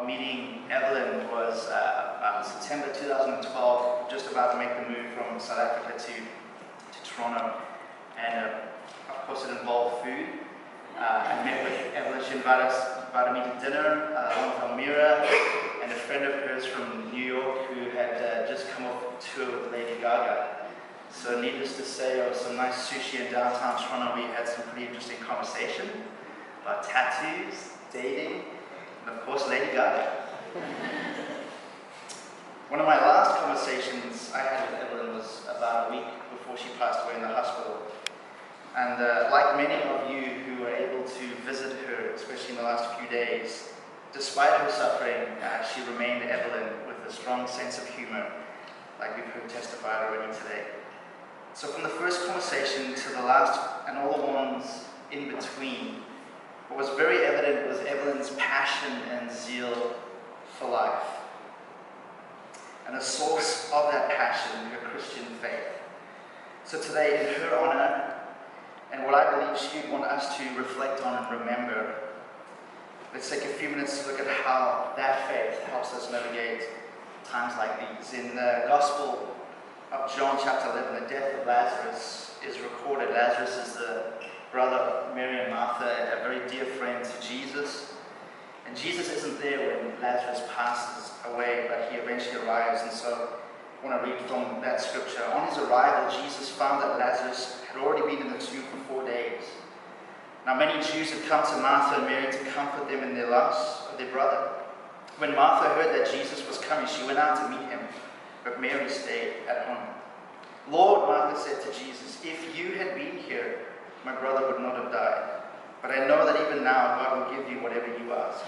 Meeting Evelyn was September 2012, just about to make the move from South Africa to Toronto, and of course it involved food. I met with Evelyn. She invited me to dinner along with Almira and a friend of hers from New York who had just come off a tour with Lady Gaga. So needless to say, there was some nice sushi in downtown Toronto. We had some pretty interesting conversation about tattoos, dating, and of course Lady Gaga. One of my last conversations I had with Evelyn was about a week before she passed away in the hospital. And like many of you who were able to visit her, especially in the last few days, despite her suffering, she remained Evelyn with a strong sense of humor, like we've heard testified already today. So from the first conversation to the last and all the ones in between, what was very evident was Evelyn's passion and zeal for life. And the source of that passion, her Christian faith. So today, in her honor, and what I believe she'd want us to reflect on and remember, let's take a few minutes to look at how that faith helps us navigate times like these. In the Gospel of John chapter 11, the death of Lazarus is recorded. Lazarus is the brother of Mary and Martha, a very dear friend to Jesus. And Jesus isn't there when Lazarus passes away, but he eventually arrives. And so I want to read from that scripture. On his arrival, Jesus found that Lazarus had already been in the tomb for 4 days. Now many Jews had come to Martha and Mary to comfort them in their loss of their brother. When Martha heard that Jesus was coming, she went out to meet him, but Mary stayed at home. Lord, Martha said to Jesus, if you had been here, my brother would not have died. But I know that even now God will give you whatever you ask.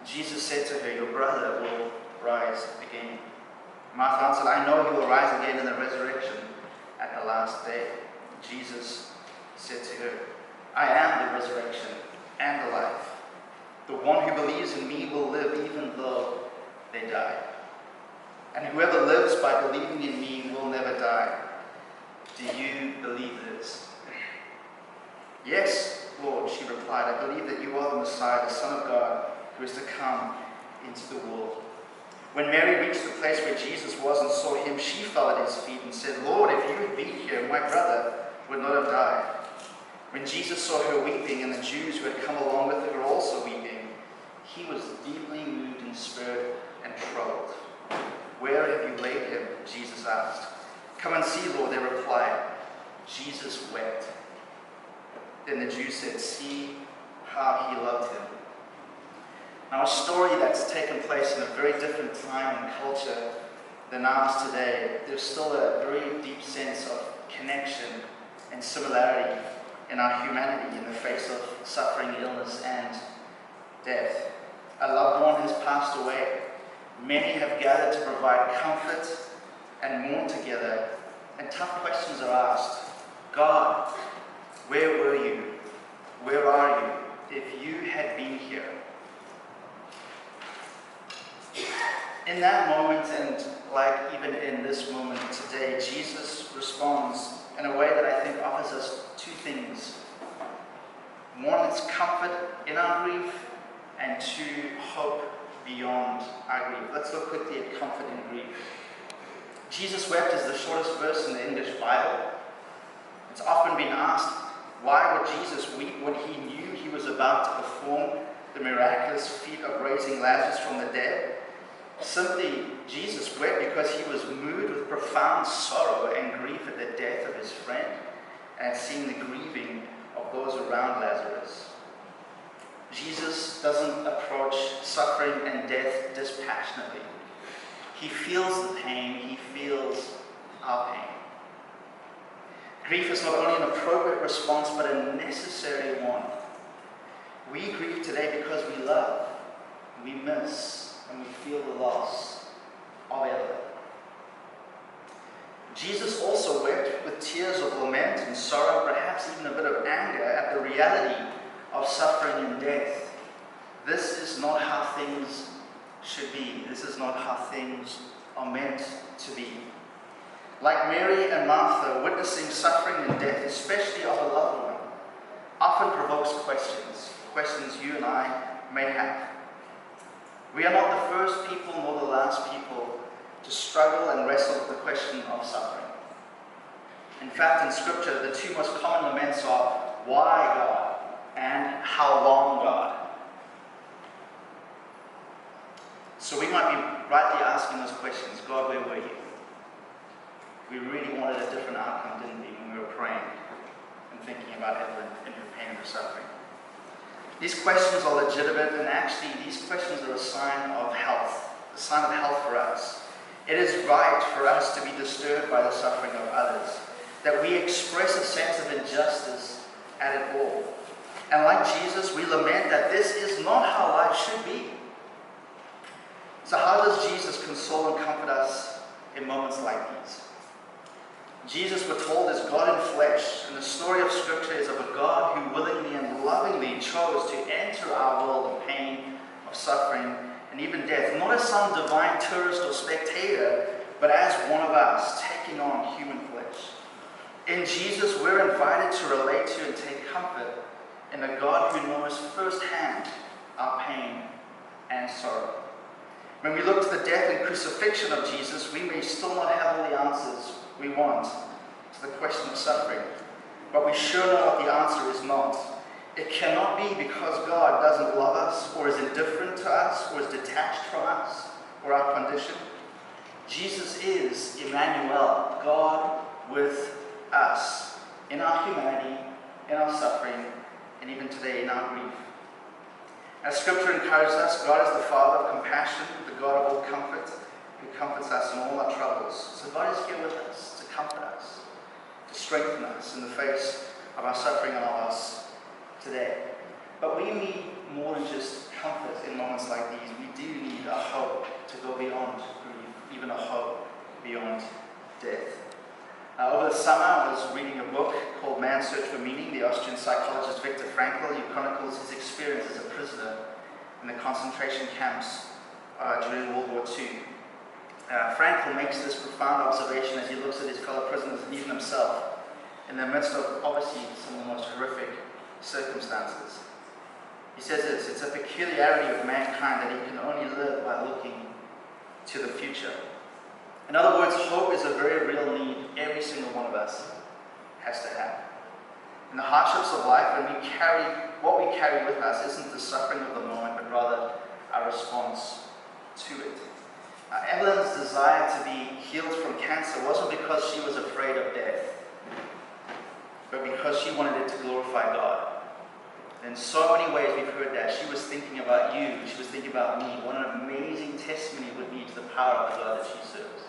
Jesus said to her, your brother will rise again. Martha answered, I know he will rise again in the resurrection at the last day. Jesus said to her, I am the resurrection and the life. The one who believes in me will live even though they die. And whoever lives by believing in me will never die. Do you believe this? Yes, Lord, she replied, I believe that you are the Messiah, the Son of God, who is to come into the world. When Mary reached the place where Jesus was and saw him, she fell at his feet and said, Lord, if you had been here, my brother would not have died. When Jesus saw her weeping and the Jews who had come along with her also weeping, he was deeply moved in spirit and troubled. Where have you laid him? Jesus asked. Come and see, Lord, they replied. Jesus wept. Then the Jews said, see how he loved him. Now a story that's taken place in a very different time and culture than ours today, there's still a very deep sense of connection and similarity in our humanity in the face of suffering, illness, and death. A loved one has passed away. Many have gathered to provide comfort and mourn together, and tough questions are asked. God, where were you? Where are you if you had been here? In that moment, and like even in this moment today, Jesus responds in a way that I think offers us two things. One is comfort in our grief, and two, hope beyond our grief. Let's look quickly at comfort in grief. Jesus wept is the shortest verse in the English Bible. It's often been asked, why would Jesus weep when he knew he was about to perform the miraculous feat of raising Lazarus from the dead? Simply, Jesus wept because he was moved with profound sorrow and grief at the death of his friend and at seeing the grieving of those around Lazarus. Jesus doesn't approach suffering and death dispassionately. He feels the pain, he feels our pain. Grief is not only an appropriate response, but a necessary one. We grieve today because we love, we miss, and we feel the loss of Evelyn. Jesus also wept with tears of lament and sorrow, perhaps even a bit of anger at the reality of suffering and death. This is not how things should be. This is not how things are meant to be. Like Mary and Martha, witnessing suffering and death, especially of a loved one, often provokes questions you and I may have. We are not the first people nor the last people to struggle and wrestle with the question of suffering. In fact, in Scripture, the two most common laments are why God and how long God. So we might be rightly asking those questions. God, where were you? We really wanted a different outcome, didn't we, when we were praying and thinking about Evelyn and her pain and her suffering? These questions are legitimate, and actually these questions are a sign of health, a sign of health for us. It is right for us to be disturbed by the suffering of others, that we express a sense of injustice at it all. And like Jesus, we lament that this is not how life should be. So how does Jesus console and comfort us in moments like these? Jesus, we're told, is God in flesh, and the story of Scripture is of a God who willingly and lovingly chose to enter our world of pain, of suffering, and even death, not as some divine tourist or spectator, but as one of us, taking on human flesh. In Jesus, we're invited to relate to and take comfort in a God who knows firsthand our pain and sorrow. When we look to the death and crucifixion of Jesus, we may still not have all the answers we want to the question of suffering, but we sure know what the answer is not. It cannot be because God doesn't love us, or is indifferent to us, or is detached from us, or our condition. Jesus is Emmanuel, God with us, in our humanity, in our suffering, and even today in our grief. As Scripture encourages us, God is the Father of compassion, the God of all comfort, who comforts us in all our troubles. So God is here with us, to comfort us, to strengthen us in the face of our suffering and our loss today. But we need more than just comfort in moments like these. We do need a hope to go beyond grief, even a hope beyond death. Over the summer, I was reading a book called Man's Search for Meaning. The Austrian psychologist Viktor Frankl, who chronicles his experience as a prisoner in the concentration camps during World War II. Frankl makes this profound observation as he looks at his fellow prisoners and even himself in the midst of obviously some of the most horrific circumstances. He says this: it's a peculiarity of mankind that he can only live by looking to the future. In other words, hope is a very real need every single one of us has to have. In the hardships of life, what we carry with us isn't the suffering of the moment, but rather our response to it. Evelyn's desire to be healed from cancer wasn't because she was afraid of death, but because she wanted it to glorify God. In so many ways we've heard that. She was thinking about you, she was thinking about me. What an amazing testimony it would be to the power of the God that she serves.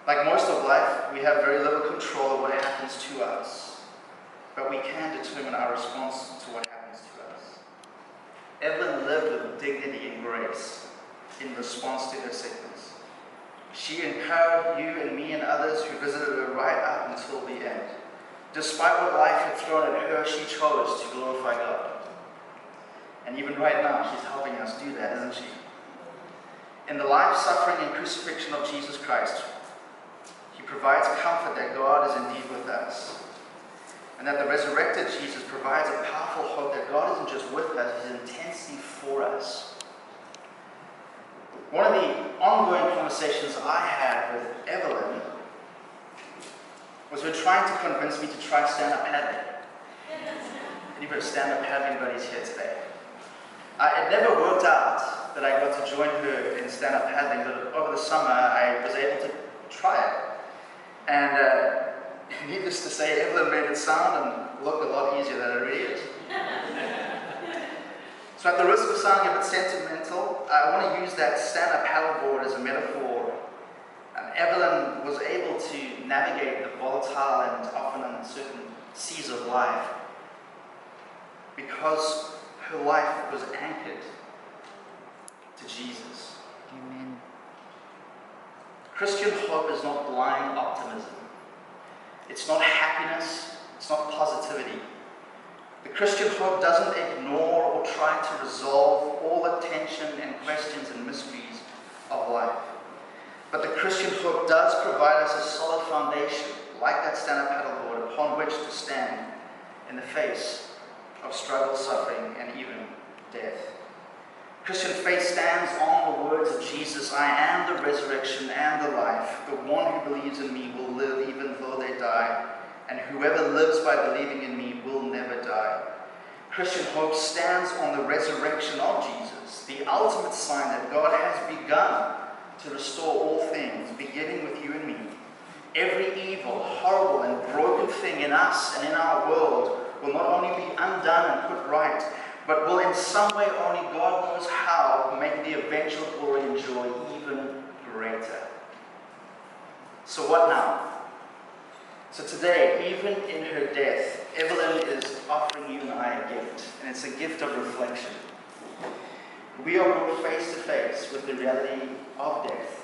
Like most of life, we have very little control of what happens to us, but we can determine our response to what happens to us. Evelyn lived with dignity and grace in response to her sickness. She empowered you and me and others who visited her right up until the end. Despite what life had thrown at her, she chose to glorify God. And even right now, she's helping us do that, isn't she? In the life, suffering, and crucifixion of Jesus Christ, He provides comfort that God is indeed with us. And that the resurrected Jesus provides a powerful hope that God isn't just with us, He's intensely for us. One of the ongoing conversations I had with Evelyn was her trying to convince me to try stand-up paddling. Any of her stand-up paddling buddies here today? It never worked out that I got to join her in stand-up paddling, but over the summer I was able to try it. And needless to say, Evelyn made it sound and look a lot easier than it really is. So at the risk of sounding a bit sentimental, I want to use that stand-up paddleboard as a metaphor. Evelyn was able to navigate the volatile and often uncertain seas of life because her life was anchored to Jesus. Amen. Christian hope is not blind optimism. It's not happiness. It's not positivity. The Christian hope doesn't ignore or try to resolve all the tension and questions and mysteries of life. But the Christian hope does provide us a solid foundation, like that stand-up paddleboard, upon which to stand in the face of struggle, suffering, and even death. Christian faith stands on the words of Jesus, I am the resurrection and the life. The one who believes in me will live even though they die, and whoever lives by believing in me will never die. Christian hope stands on the resurrection of Jesus, the ultimate sign that God has begun to restore all things, beginning with you and me. Every evil, horrible, and broken thing in us and in our world will not only be undone and put right, but will in some way, only God knows how, make the eventual glory and joy even greater. So what now? So today, even in her death, Evelyn is offering you and I a gift, and it's a gift of reflection. We are brought face to face with the reality of death.